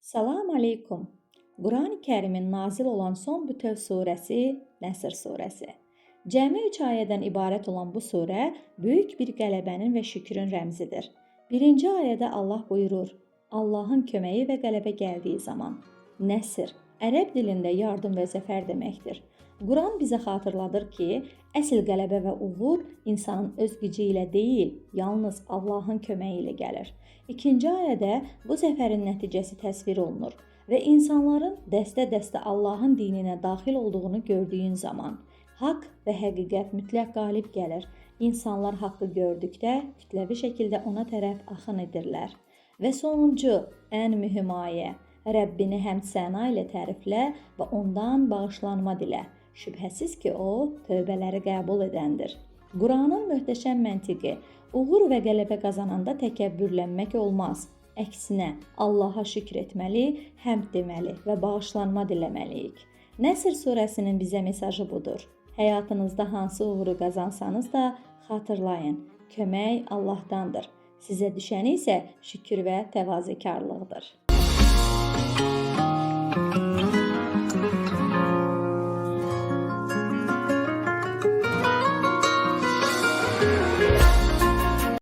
Salam aleykum. Quran-ı Kərimin nazil olan son bütöv surəsi Nəsr surəsi. Cəmi 3 ayədən ibarət olan bu surə böyük bir qələbənin və şükrün rəmzidir. Birinci ayədə Allah buyurur: Allahın köməyi və qələbə gəldiyi zaman. Nəsr, ərəb dilində yardım və zəfər deməkdir. Quran bizə xatırladır ki, əsl qələbə və uğur insanın öz gücü ilə deyil, yalnız Allahın köməyi ilə gəlir. İkinci ayədə bu zəfərin nəticəsi təsvir olunur və insanların dəstə-dəstə Allahın dininə daxil olduğunu gördüyün zaman haqq və həqiqət mütləq qalib gəlir. İnsanlar haqqı gördükdə kütləvi şəkildə ona tərəf axın edirlər. Və sonuncu, ən mühüm ayə, Rəbbini həmd səna ilə təriflə və ondan bağışlanma dilə. Şübhəsiz ki, o, tövbələri qəbul edəndir. Quranın möhtəşəm məntiqi, uğur və qələbə qazananda təkəbbürlənmək olmaz. Əksinə, Allaha şükr etməli, həmd deməli və bağışlanma diləməliyik. Nəsr surəsinin bizə mesajı budur. Həyatınızda hansı uğuru qazansanız da xatırlayın, kömək Allahdandır. Sizə düşəni isə şükür və təvazökarlıqdır.